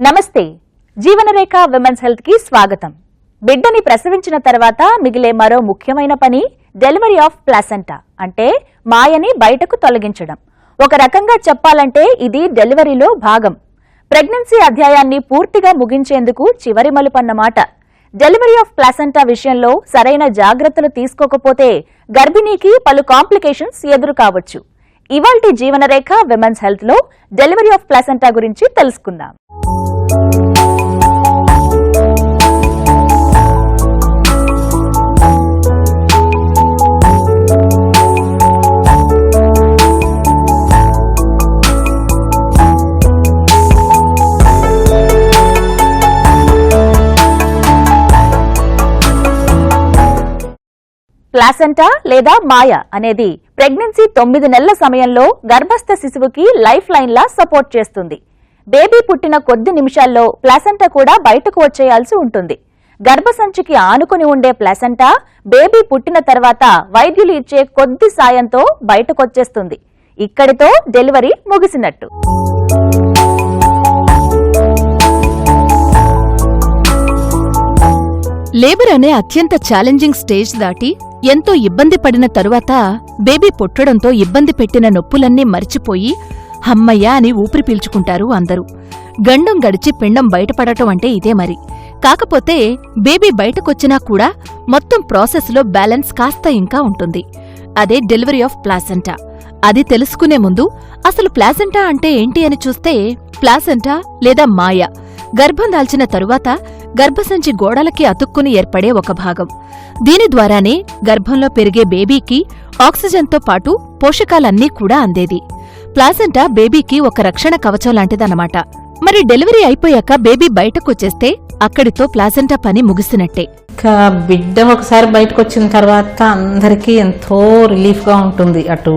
నమస్తే జీవనరేఖ women's health కి స్వాగతం. బిడ్డని ప్రసవించిన తర్వాత మిగిలే మరో ముఖ్యమైన పని డెలివరీ ఆఫ్ ప్లాసెంటా అంటే మాయని బయటకు తొలగించడం. ఒక రకంగా చెప్పాలంటే ఇది డెలివరీలో భాగం. ప్రెగ్నెన్సీ అధ్యాయాన్ని పూర్తిగా ముగించేందుకు చివరి మలుపన్నమాట. డెలివరీ ఆఫ్ ప్లాసెంటా విషయంలో సరైన జాగ్రత్తలు తీసుకోకపోతే గర్భిణీకి పలు కాంప్లికేషన్స్ ఎదురు కావచ్చు. ఇవాల్టి జీవనరేఖ విమెన్స్ హెల్త్ లో డెలివరీ ఆఫ్ ప్లాసెంటా గురించి తెలుసుకుందాం. ప్లాసెంటా లేదా మాయ అనేది ప్రెగ్నెన్సీ 9 నెలల సమయంలో గర్భస్థ శిశువుకి లైఫ్ లైన్ లా సపోర్ట్ చేస్తుంది. బేబీ పుట్టిన కొద్ది నిమిషాల్లో ప్లాసెంటా కూడా బయటకు వచ్చేయాల్సి ఉంటుంది. గర్భసంచికి ఆనుకుని ఉండే ప్లాసెంటా బేబీ పుట్టిన తర్వాత వైద్యులు ఇచ్చే కొద్ది సాయంతో బయటకొచ్చేస్తుంది. ఇక్కడితో డెలివరీ ముగిసినట్టు. లేబర్ అనే అత్యంత ఛాలెంజింగ్ స్టేజ్ దాటి ఎంతో ఇబ్బంది పడిన తరువాత బేబీ పుట్టడంతో ఇబ్బంది పెట్టిన నొప్పులన్నీ మరిచిపోయి హమ్మయ్యా అని ఊపిరి పీల్చుకుంటారు అందరూ. గండం గడిచి పిండం బయటపడటం అంటే ఇదే మరి. కాకపోతే బేబీ బయటకొచ్చినా కూడా మొత్తం ప్రాసెస్లో బ్యాలెన్స్ కాస్త ఇంకా ఉంటుంది. అదే డెలివరీ ఆఫ్ ప్లాసెంటా. అది తెలుసుకునే ముందు అసలు ప్లాసెంటా అంటే ఏంటి అని చూస్తే, ప్లాసెంటా లేదా మాయ గర్భం దాల్చిన తరువాత గర్భసంచి గోడలకి అతుక్కుని ఏర్పడే ఒక భాగం. దీని ద్వారానే గర్భంలో పెరిగే బేబీకి ఆక్సిజన్తో పాటు పోషకాలన్నీ కూడా అందేది. ప్లాసెంటా బేబీకి ఒక రక్షణ కవచం లాంటిదన్నమాట. మరి డెలివరీ అయిపోయాక బేబీ బయటకొచ్చేస్తే అక్కడితో ప్లాసెంటా పని ముగిసినట్టే. బిడ్డ ఒకసారి బయటకొచ్చిన తర్వాత అందరికీ ఎంతో రిలీఫ్గా ఉంటుంది, అటు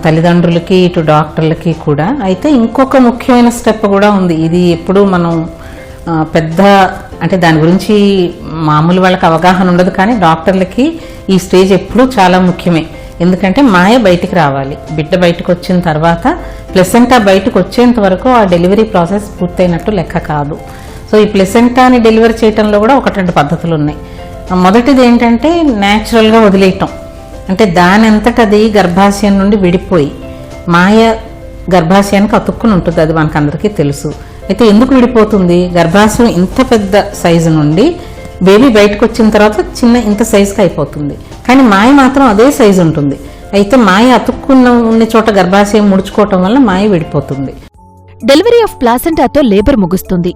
తల్లిదండ్రులకి ఇటు డాక్టర్లకి కూడా. అయితే ఇంకొక ముఖ్యమైన స్టెప్ కూడా ఉంది. ఇది ఎప్పుడు మనం పెద్ద అంటే దాని గురించి మామూలు వాళ్ళకి అవగాహన ఉండదు, కానీ డాక్టర్లకి ఈ స్టేజ్ ఎప్పుడూ చాలా ముఖ్యమే. ఎందుకంటే మాయ బయటికి రావాలి. బిడ్డ బయటకు వచ్చిన తర్వాత ప్లెసెంటా బయటకు వచ్చేంత వరకు ఆ డెలివరీ ప్రాసెస్ పూర్తయినట్టు లెక్క కాదు. సో ఈ ప్లెసెంటాని డెలివరీ చేయడంలో కూడా 1-2 పద్ధతులు ఉన్నాయి. మొదటిది ఏంటంటే న్యాచురల్గా వదిలేయటం. అంటే దాని అంతటది గర్భాశయం నుండి విడిపోయి మాయ గర్భాశయానికి అతుక్కుని ఉంటుంది. అది మనకందరికీ తెలుసు. అయితే ఎందుకు విడిపోతుంది? గర్భాశయం ఇంత పెద్ద సైజు నుండి బేబీ బయటకు వచ్చిన తర్వాత ఇంత సైజుకి అయిపోతుంది, కానీ మాయ మాత్రం అదే సైజు ఉంటుంది. అయితే మాయ అతుక్కున్న చోట గర్భాశయం ముడుచుకోవటం వల్ల మాయ విడిపోతుంది. డెలివరీ ఆఫ్ ప్లాసెంటాతో లేబర్ ముగుస్తుంది.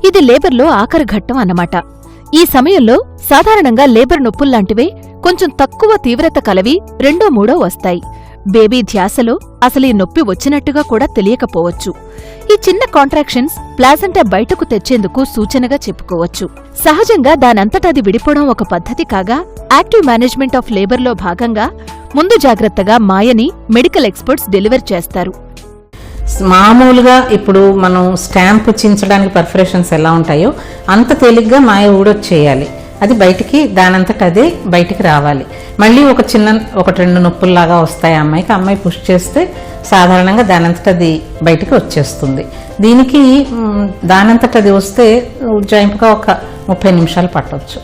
ఇది లేబర్లో ఆఖరి ఘట్టం అన్నమాట. ఈ సమయంలో సాధారణంగా లేబర్ నొప్పుల్లాంటివే కొంచెం తక్కువ తీవ్రత కలవి 2-3 వస్తాయి. బేబీ ధ్యాసలో అసలు ఈ నొప్పి వచ్చినట్టుగా కూడా తెలియకపోవచ్చు. ఈ చిన్న కాంట్రాక్షన్స్ ప్లాసెంటా బయటకు తెచ్చేందుకు సూచనగా చెప్పుకోవచ్చు. సహజంగా దానంతటది విడిపోవడం ఒక పద్ధతి కాగా, యాక్టివ్ మేనేజ్మెంట్ ఆఫ్ లేబర్లో భాగంగా ముందు జాగ్రత్తగా మాయని మెడికల్ ఎక్స్పర్ట్స్ డెలివర్ చేస్తారు. మామూలుగా ఇప్పుడు మనం స్టాంప్ చించడానికి పర్ఫరేషన్స్ ఎలా ఉంటాయో అంత తేలిగ్గా మాయ ఊడొచ్చేయాలి. అది బయటికి దానంతట అదే బయటికి రావాలి. మళ్ళీ 1-2 నొప్పుల్లాగా వస్తాయి అమ్మాయికి. అమ్మాయి పుష్ చేస్తే సాధారణంగా దానంతట అది బయటికి వచ్చేస్తుంది. దీనికి దానంతట అది వస్తే ఉజ్జాయింపుగా ఒక 30 నిమిషాలు పట్టవచ్చు.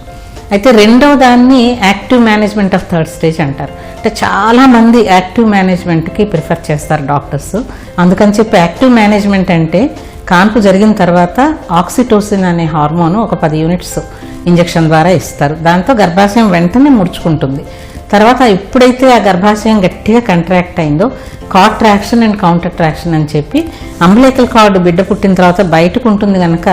అయితే రెండవ దాన్ని active management of third stage అంటారు. అంటే చాలామంది యాక్టివ్ మేనేజ్మెంట్కి ప్రిఫర్ చేస్తారు డాక్టర్స్. అందుకని చెప్పి యాక్టివ్ మేనేజ్మెంట్ అంటే కాన్పు జరిగిన తర్వాత ఆక్సిటోసిన్ అనే హార్మోన్ ఒక 10 యూనిట్స్ ఇంజెక్షన్ ద్వారా ఇస్తారు. దాంతో గర్భాశయం వెంటనే ముడుచుకుంటుంది. తర్వాత ఎప్పుడైతే ఆ గర్భాశయం గట్టిగా కంట్రాక్ట్ అయిందో కాంట్రాక్షన్ అండ్ కౌంటర్ ట్రాక్షన్ అని చెప్పి అంబిలికల్ కార్డ్ బిడ్డ పుట్టిన తర్వాత బయటకు ఉంటుంది కనుక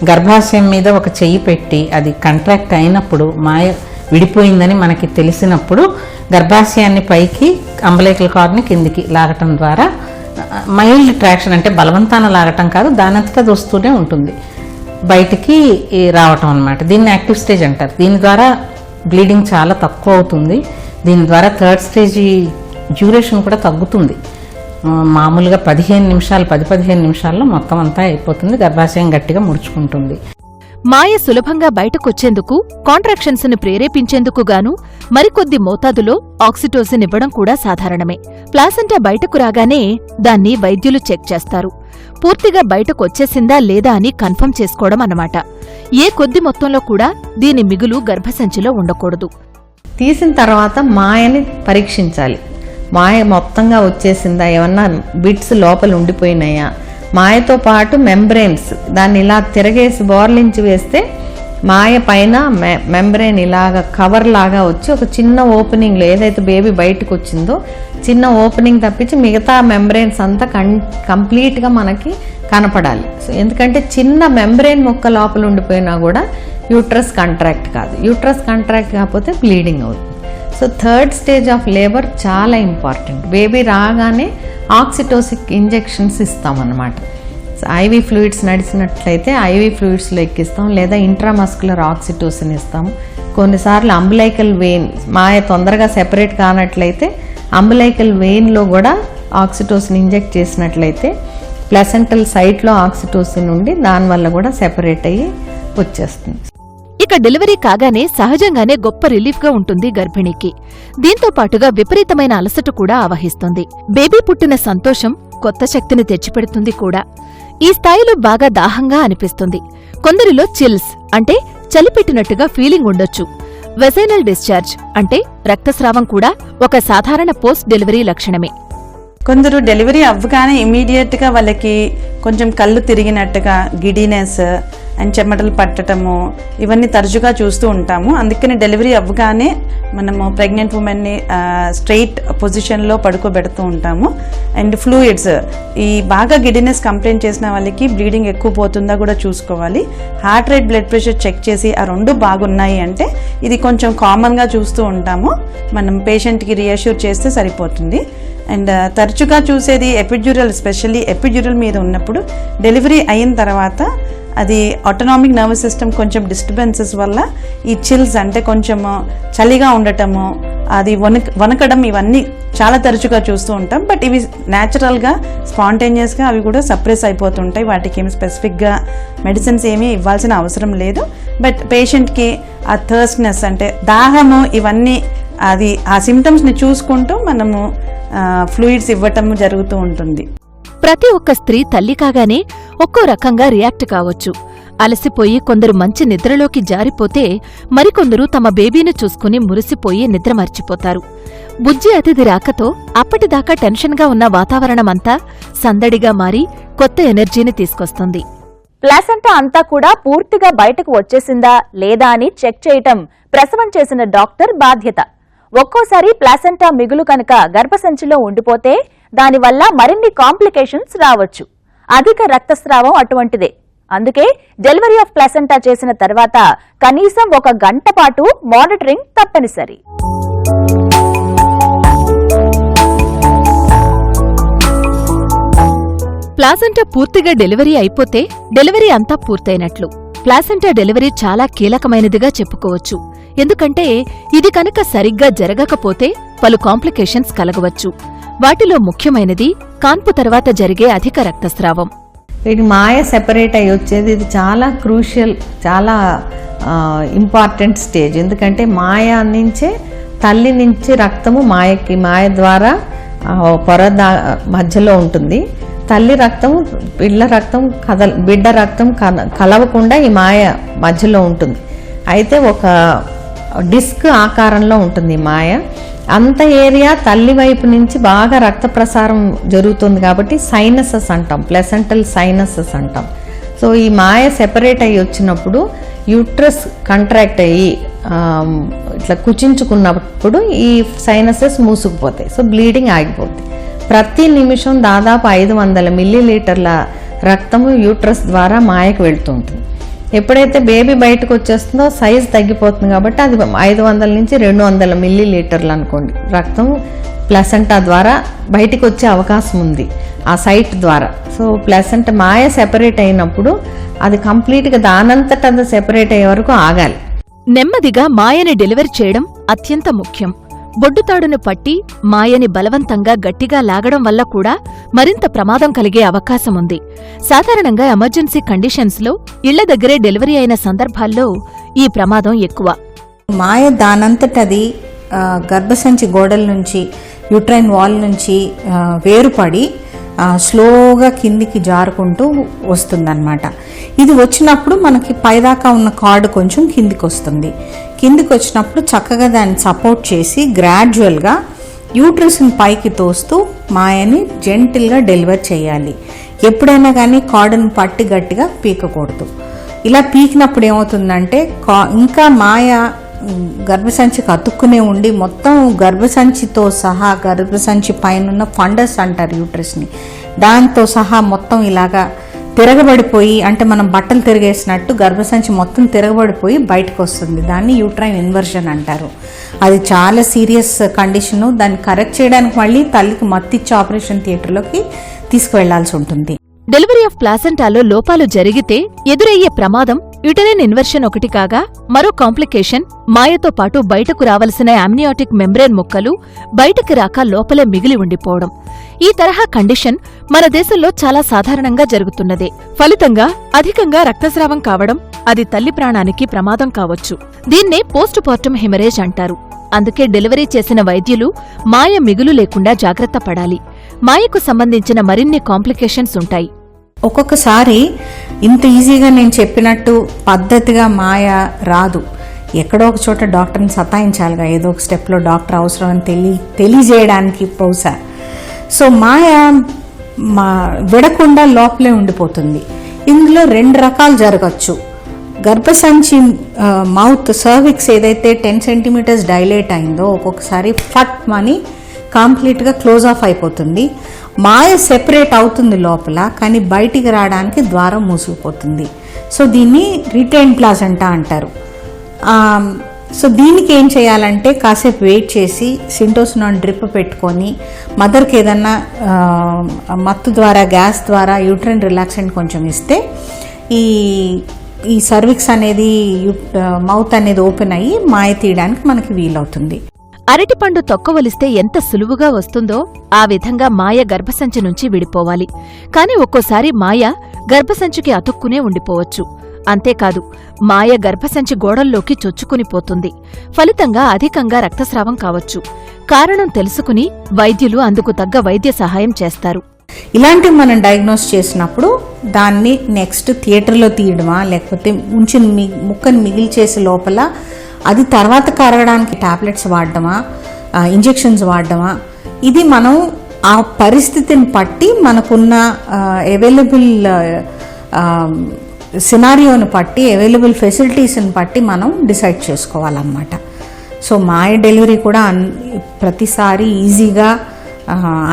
గర్భాశయం మీద ఒక చెయ్యి పెట్టి అది కంట్రాక్ట్ అయినప్పుడు మాయ విడిపోయిందని మనకి తెలిసినప్పుడు గర్భాశయాన్ని పైకి అంబిలికల్ కార్డ్ని కిందికి లాగటం ద్వారా మైల్డ్ ట్రాక్షన్ అంటే బలవంతాన లాగటం కాదు, దానంతట అది వస్తూనే ఉంటుంది, బయటికి రావటం అన్నమాట. దీన్ని యాక్టివ్ స్టేజ్ అంటారు. దీని ద్వారా బ్లీడింగ్ చాలా తక్కువ అవుతుంది. దీని ద్వారా థర్డ్ స్టేజ్ డ్యూరేషన్ కూడా తగ్గుతుంది. మామూలుగా 10-15 నిమిషాల్లో మొత్తం అంతా అయిపోతుంది. గర్భాశయం గట్టిగా ముడుచుకుంటుంది. మాయ సులభంగా బయటకొచ్చేందుకు కాంట్రాక్షన్స్ ని ప్రేరేపించేందుకు గాను మరికొద్ది మోతాదులో ఆక్సిటోసిన్ ఇవ్వడం కూడా సాధారణమే. ప్లాసెంటా బయటకు రాగానే దాన్ని వైద్యులు చెక్ చేస్తారు. పూర్తిగా బయటకొచ్చేసిందా లేదా అని కన్ఫర్మ్ చేసుకోవడం అన్నమాట. ఏ కొద్ది మొత్తంలో కూడా దీని మిగులు గర్భసంచిలో ఉండకూడదు. తీసిన తర్వాత మాయని పరీక్షించాలి. మాయ మొత్తంగా వచ్చేసిందా, ఏమన్నా బిట్స్ లోపల ఉండిపోయినాయా, మాయతో పాటు మెంబ్రెయిన్స్ దాన్ని ఇలా తిరగేసి బోర్లించి వేస్తే మాయ పైన మెంబ్రెయిన్ ఇలాగ కవర్ లాగా వచ్చి ఒక చిన్న ఓపెనింగ్లో ఏదైతే బేబీ బయటకు వచ్చిందో చిన్న ఓపెనింగ్ తప్పించి మిగతా మెంబ్రెయిన్స్ అంతా కంప్లీట్గా మనకి కనపడాలి. సో ఎందుకంటే చిన్న మెంబ్రెయిన్ మొక్క లోపల ఉండిపోయినా కూడా యూట్రస్ కాంట్రాక్ట్ కాదు. యూట్రస్ కాంట్రాక్ట్ కాకపోతే బ్లీడింగ్ అవుతుంది. So third stage of labour చాలా ఇంపార్టెంట్. బేబీ రాగానే ఆక్సిటోసిక్ ఇంజెక్షన్స్ ఇస్తామన్నమాట. ఐవీ ఫ్లూయిడ్స్ నడిచినట్లయితే ఐవీ ఫ్లూయిడ్స్లో ఎక్కిస్తాం, లేదా ఇంట్రామస్కులర్ ఆక్సిటోసిన్ ఇస్తాం. కొన్నిసార్లు అంబులైకల్ వెయిన్ మాయ తొందరగా సెపరేట్ కానట్లయితే అంబులైకల్ వెయిన్లో కూడా ఆక్సిటోసిన్ ఇంజెక్ట్ చేసినట్లయితే ప్లసెంటల్ సైట్లో ఆక్సిటోసిన్ ఉండి దానివల్ల కూడా సెపరేట్ అయ్యి వచ్చేస్తుంది. ఇక డెలివరీ కాగానే సహజంగానే గొప్ప రిలీఫ్గా ఉంటుంది గర్భిణికి. దీంతో పాటుగా విపరీతమైన అలసట కూడా ఆవహిస్తుంది. బేబీ పుట్టిన సంతోషం కొత్త శక్తిని తెచ్చిపెడుతుంది కూడా. ఈ స్థాయిలో బాగా దాహంగా అనిపిస్తుంది. కొందరిలో చిల్స్ అంటే చలిపెట్టినట్టుగా ఫీలింగ్ ఉండొచ్చు. వెజైనల్ డిశ్చార్జ్ అంటే రక్తస్రావం కూడా ఒక సాధారణ పోస్ట్ డెలివరీ లక్షణమే. కొందరు డెలివరీ అవ్వగానే ఇమీడియట్గా వాళ్ళకి కొంచెం కళ్ళు తిరిగినట్టుగా గిడినెస్ అండ్ చెమటలు పట్టడము ఇవన్నీ తరచుగా చూస్తూ ఉంటాము. అందుకని డెలివరీ అవ్వగానే మనము ప్రెగ్నెంట్ ఉమెన్ని స్ట్రెయిట్ పొజిషన్లో పడుకోబెడుతూ ఉంటాము. అండ్ ఫ్లూయిడ్స్ ఈ బాగా గిడినెస్ కంప్లైంట్ చేసిన వాళ్ళకి బ్లీడింగ్ ఎక్కువ పోతుందా కూడా చూసుకోవాలి. Heart rate, blood pressure check చేసి ఆ రెండు బాగున్నాయి అంటే ఇది కొంచెం కామన్గా చూస్తూ ఉంటాము. మనం పేషెంట్కి రియాష్యూర్ చేస్తే సరిపోతుంది. అండ్ తరచుగా చూసేది ఎపిడ్యూరల్, స్పెషల్లీ ఎపిడ్యూరల్ మీద ఉన్నప్పుడు డెలివరీ అయిన తర్వాత అది ఆటోనామిక్ నర్వస్ సిస్టమ్ కొంచెం డిస్టర్బెన్సెస్ వల్ల ఈ చిల్స్ అంటే కొంచెము చలిగా ఉండటము, అది వణకడం ఇవన్నీ చాలా తరచుగా చూస్తూ ఉంటాం. బట్ ఇవి న్యాచురల్గా స్పాంటేనియస్గా అవి కూడా సప్రెస్ అయిపోతుంటాయి. వాటికి ఏమి స్పెసిఫిక్గా మెడిసిన్స్ ఏమీ ఇవ్వాల్సిన అవసరం లేదు. బట్ పేషెంట్కి ఆ థర్స్ట్నెస్ అంటే దాహము ఇవన్నీ అది ఆ సిమ్టమ్స్ని చూసుకుంటూ మనము ఫ్లూయిడ్స్ ఇవ్వటం జరుగుతూ ఉంటుంది. ప్రతి ఒక్క స్త్రీ తల్లి కాగానే ఒక్కో రకంగా రియాక్ట్ కావచ్చు. అలసిపోయి కొందరు మంచి నిద్రలోకి జారిపోతే మరికొందరు తమ బేబీని చూసుకుని మురిసిపోయి నిద్ర మర్చిపోతారు. బుజ్జి అతిథి రాకతో అప్పటిదాకా టెన్షన్గా ఉన్న వాతావరణమంతా సందడిగా మారి కొత్త ఎనర్జీని తీసుకొస్తుంది. ప్లాసెంటా అంతా కూడా పూర్తిగా బయటకు వచ్చేసిందా లేదా అని చెక్ చేయటం ప్రసవం చేసిన డాక్టర్ బాధ్యత. ఒక్కోసారి ప్లాసెంటా మిగులు కనుక గర్భసంచిలో ఉండిపోతే దానివల్ల మరిన్ని కాంప్లికేషన్స్ రావచ్చు. అధిక రక్తస్రావం అటువంటిదే. అందుకే డెలివరీ ఆఫ్ ప్లాసెంటా చేసిన తర్వాత కనీసం 1 గంట పాటు మానిటరింగ్ తప్పనిసరి. ప్లాసెంటా పూర్తిగా డెలివరీ అయిపోతే డెలివరీ అంతా పూర్తయినట్లు. ప్లాసెంటా డెలివరీ చాలా కీలకమైనదిగా చెప్పుకోవచ్చు. ఎందుకంటే ఇది కనుక సరిగ్గా జరగకపోతే పలు కాంప్లికేషన్స్ కలగవచ్చు. వాటిలో ముఖ్యమైనది కాన్పు తర్వాత జరిగే అధిక రక్తస్రావం. వీటి మాయ సెపరేట్ అయ్యి వచ్చేది ఇది చాలా క్రూషియల్, చాలా ఇంపార్టెంట్ స్టేజ్. ఎందుకంటే మాయ నుంచే తల్లి నుంచి రక్తము మాయ ద్వారా పొర మధ్యలో ఉంటుంది. తల్లి రక్తం బిడ్డ రక్తం కలవకుండా ఈ మాయ మధ్యలో ఉంటుంది. అయితే ఒక డిస్క్ ఆకారంలో ఉంటుంది ఈ మాయ. అంత ఏరియా తల్లి వైపు నుంచి బాగా రక్త ప్రసారం జరుగుతుంది కాబట్టి సైనసెస్ అంటాం, ప్లెసెంటల్ సైనసెస్ అంటాం. సో ఈ మాయ సెపరేట్ అయ్యి వచ్చినప్పుడు యూట్రస్ కంట్రాక్ట్ అయ్యి ఇట్లా కుచించుకున్నప్పుడు ఈ సైనసెస్ మూసుకుపోతాయి. సో బ్లీడింగ్ ఆగిపోతుంది. ప్రతి నిమిషం దాదాపు 500 మిల్లీలీటర్ల రక్తము యూట్రస్ ద్వారా మాయకు వెళ్తుంటుంది. ఎప్పుడైతే బేబీ బయటకు వచ్చేస్తుందో సైజ్ తగ్గిపోతుంది కాబట్టి అది 500 నుంచి 200 మిల్లీలీటర్లు అనుకోండి రక్తం ప్లసెంటా ద్వారా బయటికి వచ్చే అవకాశం ఉంది ఆ సైట్ ద్వారా. సో ప్లసెంటా మాయ సెపరేట్ అయినప్పుడు అది కంప్లీట్గా దానంతట అది సెపరేట్ అయ్యే వరకు ఆగాలి. నెమ్మదిగా మాయని డెలివరీ చేయడం అత్యంత ముఖ్యం. బొడ్డుతాడును పట్టి మాయని బలవంతంగా గట్టిగా లాగడం వల్ల కూడా మరింత ప్రమాదం కలిగే అవకాశముంది. సాధారణంగా ఎమర్జెన్సీ కండిషన్స్లో ఇళ్ల దగ్గరే డెలివరీ అయిన సందర్భాల్లో ఈ ప్రమాదం ఎక్కువ. మాయ దానంతటది గర్భసంచి గోడల నుంచి యూట్రైన్ వాల్ నుంచి వేరుపడి స్లోగా కిందికి జారుకుంటూ వస్తుందన్నమాట. ఇది వచ్చినప్పుడు మనకి పైదాకా ఉన్న కార్డు కొంచెం కిందికి వస్తుంది. కిందికి వచ్చినప్పుడు చక్కగా దాన్ని సపోర్ట్ చేసి గ్రాడ్యువల్గా యూట్రస్ని పైకి తోస్తూ మాయని జెంటిల్గా డెలివర్ చేయాలి. ఎప్పుడైనా కానీ కార్డును పట్టి గట్టిగా పీకకూడదు. ఇలా పీకినప్పుడు ఏమవుతుందంటే ఇంకా మాయ గర్భసంచికి అతుక్కునే ఉండి మొత్తం గర్భసంచితో సహా గర్భసంచి పైన ఫండస్ అంటారు యూట్రస్ని, దాంతో సహా మొత్తం ఇలాగా తిరగబడిపోయి, అంటే మనం బట్టలు తిరిగేసినట్టు గర్భసంచి మొత్తం తిరగబడిపోయి బయటకు వస్తుంది. దాన్ని యూట్రైన్ ఇన్వర్షన్ అంటారు. అది చాలా సీరియస్ కండిషను. దాన్ని కరెక్ట్ చేయడానికి మళ్ళీ తల్లికి మత్తిచ్చి ఆపరేషన్ థియేటర్లోకి తీసుకువెళ్లాల్సి ఉంటుంది. డెలివరీ ఆఫ్ ప్లాసెంటాలో లోపాలు జరిగితే ఎదురయ్యే ప్రమాదం యుటెరైన్ ఇన్వర్షన్ ఒకటి కాగా, మరో కాంప్లికేషన్ మాయతో పాటు బయటకు రావలసిన అమ్నియాటిక్ మెంబ్రేన్ ముక్కలు బయటకు రాక లోపలే మిగిలి ఉండిపోవడం. ఈ తరహా కండిషన్ మన దేశంలో చాలా సాధారణంగా జరుగుతున్నదే. ఫలితంగా అధికంగా రక్తస్రావం కావడం, అది తల్లి ప్రాణానికి ప్రమాదం కావచ్చు. దీన్నే పోస్ట్ పార్టం హెమరేజ్ అంటారు. అందుకే డెలివరీ చేసిన వైద్యులు మాయ మిగులు లేకుండా జాగ్రత్త పడాలి. మాయకు సంబంధించిన మరిన్ని కాంప్లికేషన్స్ ఉంటాయి. ఒక్కొక్కసారి ఇంత ఈజీగా నేను చెప్పినట్టు పద్ధతిగా మాయ రాదు. ఎక్కడో ఒక చోట డాక్టర్ని సతాయించాలిగా, ఏదో ఒక స్టెప్లో డాక్టర్ అవసరం అని తెలియజేయడానికి బహుశా. సో మాయ విడకుండా లోపలే ఉండిపోతుంది. ఇందులో 2 రకాలు జరగచ్చు. గర్భసంచి మౌత్ సర్విక్స్ ఏదైతే 10 సెంటీమీటర్స్ డైలేట్ అయిందో ఒక్కొక్కసారి ఫట్ మని కంప్లీట్గా క్లోజ్ ఆఫ్ అయిపోతుంది. మాయ సెపరేట్ అవుతుంది లోపల, కానీ బయటికి రావడానికి ద్వారం మూసుకుపోతుంది. సో దీన్ని రిటైన్ ప్లాసెంటా అంటారు. సో దీనికి ఏం చేయాలంటే కాసేపు వెయిట్ చేసి సింటోసినాన్ డ్రిప్ పెట్టుకొని మదర్కి ఏదన్నా మత్తు ద్వారా గ్యాస్ ద్వారా యూట్రైన్ రిలాక్సెంట్ కొంచెం ఇస్తే ఈ సర్విక్స్ అనేది మౌత్ అనేది ఓపెన్ అయ్యి మాయ తీయడానికి మనకి వీలవుతుంది. అరటిపండు తొక్కవలిస్తే ఎంత సులువుగా వస్తుందో ఆ విధంగా మాయ గర్భసంచి నుంచి విడిపోవాలి. కాని ఒక్కోసారి మాయ గర్భసంచికి అతుక్కునే ఉండిపోవచ్చు. అంతేకాదు, మాయ గర్భసంచి గోడల్లోకి చొచ్చుకునిపోతుంది. ఫలితంగా అధికంగా రక్తస్రావం కావచ్చు. కారణం తెలుసుకుని వైద్యులు అందుకు తగ్గ వైద్య సహాయం చేస్తారు. ఇలాంటివి మనం డయాగ్నోస్ చేసినప్పుడు దాన్ని నెక్స్ట్ థియేటర్లో తీయడమా, లేకపోతే ఉంచిన ముక్కని మిగిల్చేసి లోపల అది తర్వాత కరగడానికి టాబ్లెట్స్ వాడడమా, ఇంజెక్షన్స్ వాడడమా, ఇది మనం ఆ పరిస్థితిని బట్టి మనకున్న అవైలబుల్ సినారియోని బట్టి అవైలబుల్ ఫెసిలిటీస్ని బట్టి మనం డిసైడ్ చేసుకోవాలన్నమాట. సో మాయ డెలివరీ కూడా ప్రతిసారి ఈజీగా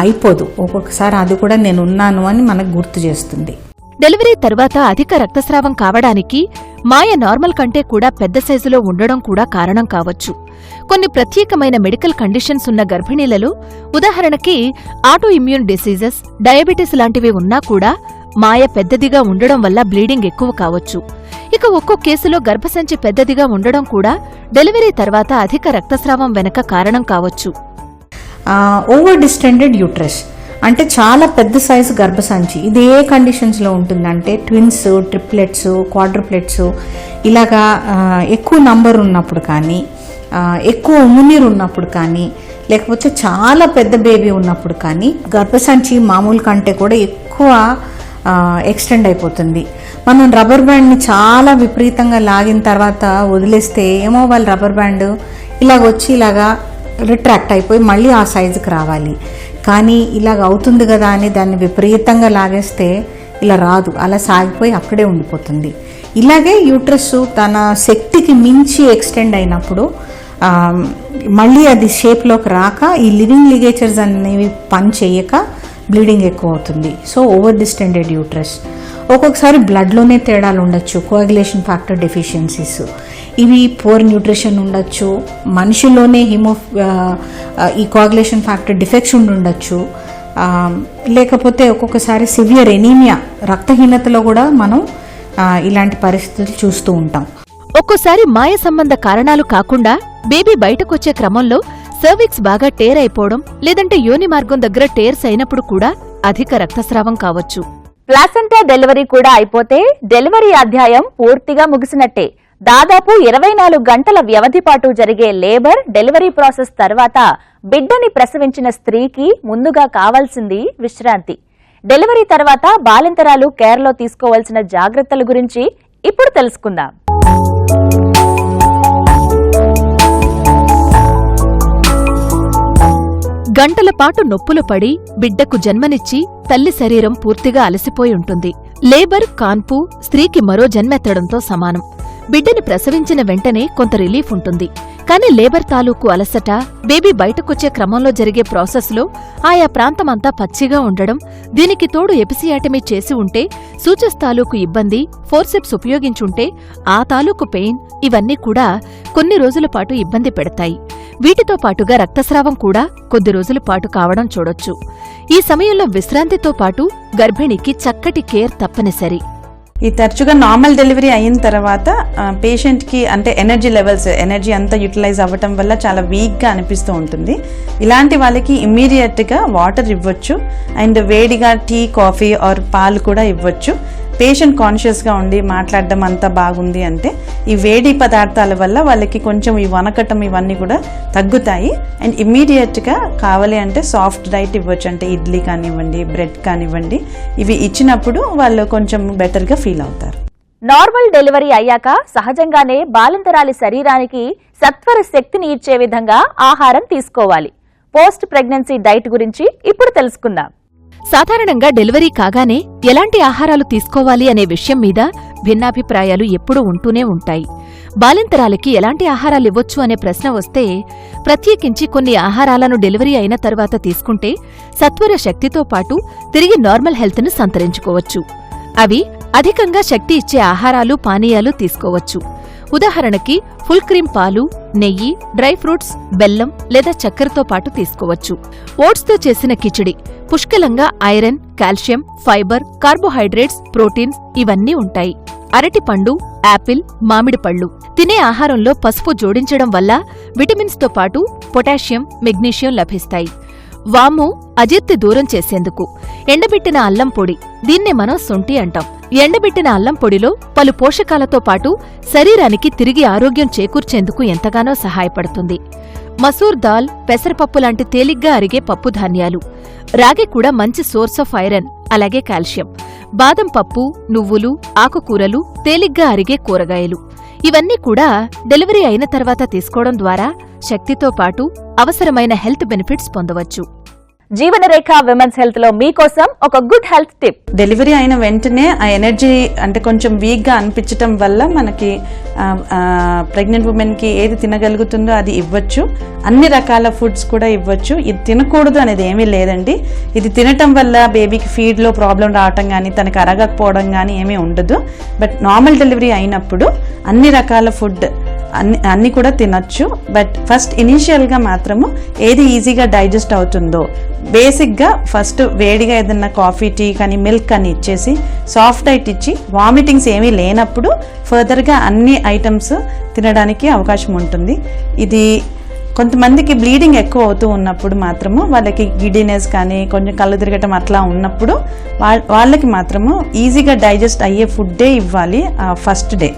అయిపోదు. ఒక్కొక్కసారి అది కూడా నేను ఉన్నాను అని మనకు గుర్తు చేస్తుంది. డెలివరీ తర్వాత అధిక రక్తస్రావం కావడానికి మాయ నార్మల్ కంటే కూడా పెద్ద సైజులో ఉండడం కూడా కారణం కావచ్చు. కొన్ని ప్రత్యేకమైన మెడికల్ కండిషన్స్ ఉన్న గర్భిణీలలో, ఉదాహరణకి ఆటో ఇమ్యూన్ డిసీజెస్, డయాబెటీస్ లాంటివి ఉన్నా కూడా మాయ పెద్దదిగా ఉండడం వల్ల బ్లీడింగ్ ఎక్కువ కావచ్చు. ఇక ఒక్కో కేసులో గర్భసంచి పెద్దదిగా ఉండడం కూడా డెలివరీ తర్వాత అధిక రక్తస్రావం వెనక కారణం కావచ్చు. ఓవర్ డిస్టెండెడ్ యూట్రస్ అంటే చాలా పెద్ద సైజు గర్భసంచి. ఇది ఏ కండిషన్స్లో ఉంటుందంటే ట్విన్స్, ట్రిప్లెట్స్, క్వాడ్రుప్లెట్స్ ఇలాగా ఎక్కువ నంబర్ ఉన్నప్పుడు కానీ, ఎక్కువ ఉమ్మునీరు ఉన్నప్పుడు కానీ, లేకపోతే చాలా పెద్ద బేబీ ఉన్నప్పుడు కానీ గర్భసంచి మామూలు కంటే కూడా ఎక్కువ ఎక్స్టెండ్ అయిపోతుంది. మనం రబ్బర్ బ్యాండ్ని చాలా విపరీతంగా లాగిన తర్వాత వదిలేస్తే ఏమో వాళ్ళ రబ్బర్ బ్యాండ్ ఇలాగొచ్చి ఇలాగా రిట్రాక్ట్ అయిపోయి మళ్ళీ ఆ సైజుకి రావాలి. కానీ ఇలాగ అవుతుంది కదా అని దాన్ని విపరీతంగా లాగేస్తే ఇలా రాదు, అలా సాగిపోయి అక్కడే ఉండిపోతుంది. ఇలాగే యూట్రస్ తన శక్తికి మించి ఎక్స్టెండ్ అయినప్పుడు మళ్ళీ అది షేప్లోకి రాక ఈ లివింగ్ లిగేచర్స్ అనేవి పని చేయక బ్లీడింగ్ ఎక్కువ అవుతుంది. So over distended uterus. ఒక్కొక్కసారి బ్లడ్లోనే తేడాలు ఉండొచ్చు, కోయాగులేషన్ ఫ్యాక్టర్ డెఫిషియన్సీస్, ఇవి పూర్ న్యూట్రిషన్ ఉండొచ్చు, మనిషిలోనే ఈ కోయాగులేషన్ ఫ్యాక్టర్ డిఫెక్షన్ ఉండొచ్చు, లేకపోతే ఒక్కొక్కసారి సివియర్ ఎనీమియా, రక్తహీనతలో కూడా మనం ఇలాంటి పరిస్థితులు చూస్తూ ఉంటాం. ఒక్కోసారి మాయ సంబంధ కారణాలు కాకుండా బేబీ బయటకొచ్చే క్రమంలో సర్విక్స్ బాగా టేర్ అయిపోవడం, లేదంటే యోని మార్గం దగ్గర టేర్స్ అయినప్పుడు కూడా అధిక రక్తస్రావం కావచ్చు. ప్లాసెంటా డెలివరీ కూడా అయిపోతే డెలివరీ అధ్యాయం పూర్తిగా ముగిసినట్టే. దాదాపు 24 గంటల వ్యవధి పాటు జరిగే లేబర్ డెలివరీ ప్రాసెస్ తర్వాత బిడ్డని ప్రసవించిన స్త్రీకి ముందుగా కావాల్సింది విశ్రాంతి. డెలివరీ తర్వాత బాలింతరాలు కేర్లో తీసుకోవాల్సిన జాగ్రత్తల గురించి ఇప్పుడు తెలుసుకుందాం. గంటల పాటు నొప్పులు పడి బిడ్డకు జన్మనిచ్చి తల్లి శరీరం పూర్తిగా అలసిపోయి ఉంటుంది. లేబర్, కాన్పు స్త్రీకి మరో జన్మెత్తడంతో సమానం. బిడ్డని ప్రసవించిన వెంటనే కొంత రిలీఫ్ ఉంటుంది. కాని లేబర్ తాలూకు అలసట, బేబీ బయటకొచ్చే క్రమంలో జరిగే ప్రాసెస్లో ఆయా ప్రాంతమంతా పచ్చిగా ఉండడం, దీనికి తోడు ఎపిసియాటమీ చేసి ఉంటే, సూచస్ తాలూకు ఇబ్బంది, ఫోర్సెప్స్ ఉపయోగించుంటే ఆ తాలూకు పెయిన్, ఇవన్నీ కూడా కొన్ని రోజుల పాటు ఇబ్బంది పెడతాయి. వీటితో పాటుగా రక్తస్రావం కూడా కొద్ది రోజుల పాటు కావడం చూడొచ్చు. ఈ సమయంలో విశ్రాంతితో పాటు గర్భిణికి చక్కటి కేర్ తప్పనిసరి. ఈ తరచుగా నార్మల్ డెలివరీ అయిన తర్వాత పేషెంట్కి అంటే ఎనర్జీ అంతా యూటిలైజ్ అవ్వటం వల్ల చాలా వీక్గా అనిపిస్తూ ఉంటుంది. ఇలాంటి వాళ్ళకి ఇమ్మీడియట్గా వాటర్ ఇవ్వచ్చు అండ్ వేడిగా టీ, కాఫీ ఆర్ పాలు కూడా ఇవ్వచ్చు. పేషెంట్ కాన్షియస్గా ఉండి మాట్లాడడం అంతా బాగుంది అంటే ఈ వేడి పదార్థాల వల్ల వాళ్ళకి కొంచెం ఈ వనకటం ఇవన్నీ కూడా తగ్గుతాయి. అండ్ ఇమ్మీడియట్గా కావాలి అంటే సాఫ్ట్ డైట్ ఇవ్వచ్చు, అంటే ఇడ్లీ కానివ్వండి, బ్రెడ్ కానివ్వండి. ఇవి ఇచ్చినప్పుడు వాళ్ళు కొంచెం బెటర్గా ఫీల్ అవుతారు. నార్మల్ డెలివరీ అయ్యాక సహజంగానే బాలింతరాలి శరీరానికి సత్వర శక్తిని ఇచ్చే విధంగా ఆహారం తీసుకోవాలి. పోస్ట్ ప్రెగ్నెన్సీ డైట్ గురించి ఇప్పుడు తెలుసుకుందాం. సాధారణంగా డెలివరీ కాగానే ఎలాంటి ఆహారాలు తీసుకోవాలి అనే విషయం మీద భిన్నాభిప్రాయాలు ఎప్పుడూ ఉంటూనే ఉంటాయి. బాలింతరాలకి ఎలాంటి ఆహారాలివ్వొచ్చు అనే ప్రశ్న వస్తే, ప్రత్యేకించి కొన్ని ఆహారాలను డెలివరీ అయిన తర్వాత తీసుకుంటే సత్వర శక్తితో పాటు తిరిగి నార్మల్ హెల్త్ను సంతరించుకోవచ్చు. అవి అధికంగా శక్తి ఇచ్చే ఆహారాలు, పానీయాలు తీసుకోవచ్చు. ఉదాహరణకి ఫుల్ క్రీమ్ పాలు, నెయ్యి, డ్రై ఫ్రూట్స్, బెల్లం లేదా చక్కెరతో పాటు తీసుకోవచ్చు. ఓట్స్తో చేసిన కిచిడి పుష్కలంగా iron, calcium, fibre, carbohydrates, proteins ఇవన్నీ ఉంటాయి. అరటిపండు, యాపిల్, మామిడి పళ్ళు తినే ఆహారంలో పసుపు జోడించడం వల్ల విటమిన్స్తో పాటు పొటాషియం, మెగ్నీషియం లభిస్తాయి. వాము అజీర్తి దూరం చేసేందుకు ఎండబెట్టిన అల్లం పొడి, దీన్నే మనం సొంఠి అంటాం. ఎండబెట్టిన అల్లం పొడిలో పలు పోషకాలతో పాటు శరీరానికి తిరిగి ఆరోగ్యం చేకూర్చేందుకు ఎంతగానో సహాయపడుతుంది. మసూర్ దాల్, పెసరపప్పు లాంటి తేలిగ్గా అరిగే పప్పు ధాన్యాలు, రాగి కూడా మంచి సోర్స్ ఆఫ్ ఐరన్, అలాగే కాల్షియం. బాదం పప్పు, నువ్వులు, ఆకుకూరలు, తేలిగ్గా అరిగే కూరగాయలు ఇవన్నీ కూడా డెలివరీ అయిన తర్వాత తీసుకోవడం ద్వారా శక్తితో పాటు అవసరమైన హెల్త్ బెనిఫిట్స్ పొందవచ్చు. జీవనరేఖ విమెన్స్ హెల్త్ లో మీకోసం ఒక గుడ్ హెల్త్ టిప్. డెలివరీ అయిన వెంటనే ఆ ఎనర్జీ అంటే కొంచెం వీక్గా అనిపించటం వల్ల మనకి ప్రెగ్నెంట్ ఉమెన్కి ఏది తినగలుగుతుందో అది ఇవ్వచ్చు. అన్ని రకాల ఫుడ్స్ కూడా ఇవ్వచ్చు. ఇది తినకూడదు అనేది ఏమీ లేదండి. ఇది తినటం వల్ల బేబీకి ఫీడ్లో ప్రాబ్లం రావటం కానీ, తనకు అరగకపోవడం కానీ ఏమీ ఉండదు. బట్ నార్మల్ డెలివరీ అయినప్పుడు అన్ని రకాల ఫుడ్ అన్ని కూడా తినొచ్చు. బట్ ఫస్ట్ ఇనీషియల్గా మాత్రము ఏది ఈజీగా డైజెస్ట్ అవుతుందో బేసిక్గా ఫస్ట్ వేడిగా ఏదన్నా కాఫీ, టీ కానీ, మిల్క్ కానీ ఇచ్చేసి సాఫ్ట్ డైట్ ఇచ్చి వామిటింగ్స్ ఏమీ లేనప్పుడు ఫర్దర్గా అన్ని ఐటమ్స్ తినడానికి అవకాశం ఉంటుంది. ఇది కొంతమందికి బ్లీడింగ్ ఎక్కువ అవుతూ ఉన్నప్పుడు మాత్రము వాళ్ళకి గిడినెస్ కానీ కొంచెం కళ్ళు తిరగటం అట్లా ఉన్నప్పుడు వాళ్ళకి మాత్రము ఈజీగా డైజెస్ట్ అయ్యే ఫుడ్డే ఇవ్వాలి ఫస్ట్ డే.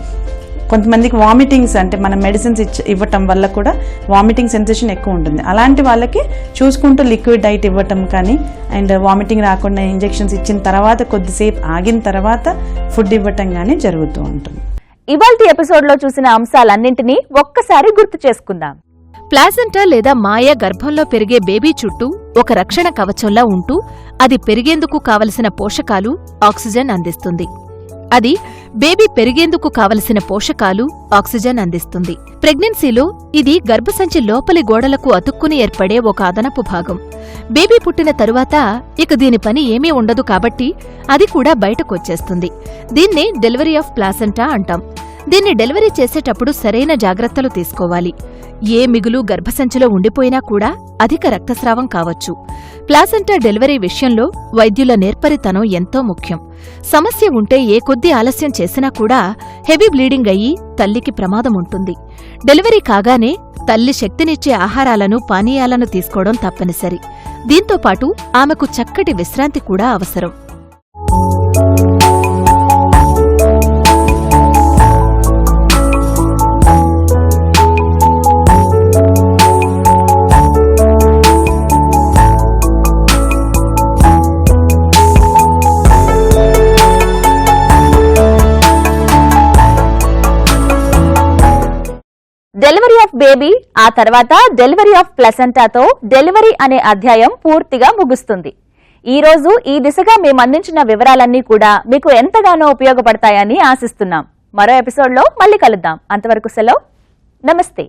కొంతమందికి వామిటింగ్స్ అంటే మనం మెడిసిన్స్ ఇవ్వటం వల్ల కూడా వామిటింగ్ సెన్సేషన్ ఎక్కువ ఉంటుంది. అలాంటి వాళ్ళకి చూసుకుంటూ లిక్విడ్ డైట్ ఇవ్వటం కానీ అండ్ వామిటింగ్ రాకుండా ఇంజెక్షన్స్ ఇచ్చిన తర్వాత కొద్దిసేపు ఆగిన తర్వాత ఫుడ్ ఇవ్వటం కానీ జరుగుతూ ఉంటుంది. ఇవాల్టి ఎపిసోడ్లో చూసిన అంశాలన్నింటినీ ఒక్కసారి గుర్తు చేసుకుందాం. ప్లాసెంటా లేదా మాయ గర్భంలో పెరిగే బేబీ చుట్టూ ఒక రక్షణ కవచంలా ఉంటూ అది పెరిగేందుకు కావలసిన పోషకాలు, ఆక్సిజన్ అందిస్తుంది. అది బేబీ పెరిగేందుకు కావలసిన పోషకాలు, ఆక్సిజన్ అందిస్తుంది. ప్రెగ్నెన్సీలో ఇది గర్భసంచి లోపలి గోడలకు అతుక్కుని ఏర్పడే ఒక అదనపు భాగం. బేబీ పుట్టిన తరువాత ఇక దీని పని ఏమీ ఉండదు కాబట్టి అది కూడా బయటకొచ్చేస్తుంది. దీన్నే డెలివరీ ఆఫ్ ప్లాసెంటా అంటాం. దీన్ని డెలివరీ చేసేటప్పుడు సరైన జాగ్రత్తలు తీసుకోవాలి. ఏ మిగులు గర్భసంచిలో ఉండిపోయినా కూడా అధిక రక్తస్రావం కావచ్చు. ప్లాసెంటా డెలివరీ విషయంలో వైద్యుల నేర్పరితనం ఎంతో ముఖ్యం. సమస్య ఉంటే ఏ కొద్ది ఆలస్యం చేసినా కూడా హెవీ బ్లీడింగ్ అయ్యి తల్లికి ప్రమాదం ఉంటుంది. డెలివరీ కాగానే తల్లి శక్తినిచ్చే ఆహారాలను, పానీయాలను తీసుకోవడం తప్పనిసరి. దీంతోపాటు ఆమెకు చక్కటి విశ్రాంతి కూడా అవసరం. డెలివరీ ఆఫ్ బేబీ, ఆ తర్వాత డెలివరీ ఆఫ్ ప్లసెంటాతో డెలివరీ అనే అధ్యాయం పూర్తిగా ముగుస్తుంది. ఈ రోజు ఈ దిశగా మేము అందించిన వివరాలన్నీ కూడా మీకు ఎంతగానో ఉపయోగపడతాయని ఆశిస్తున్నాం. మరో ఎపిసోడ్లో మళ్ళీ కలుద్దాం. అంతవరకు సెలవు, నమస్తే.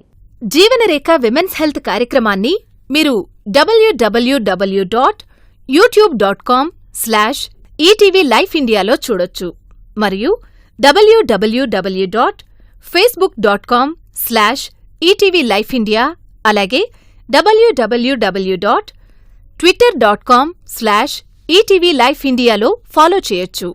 జీవనరేఖ విమెన్స్ హెల్త్ కార్యక్రమాన్ని మీరు www.youtube.com/ETV Life Indiaలో చూడొచ్చు మరియు www.facebook.com/ETV Life India అలాగే www.twitter.com/ETV Life Indiaలో ఫాలో చేయొచ్చు.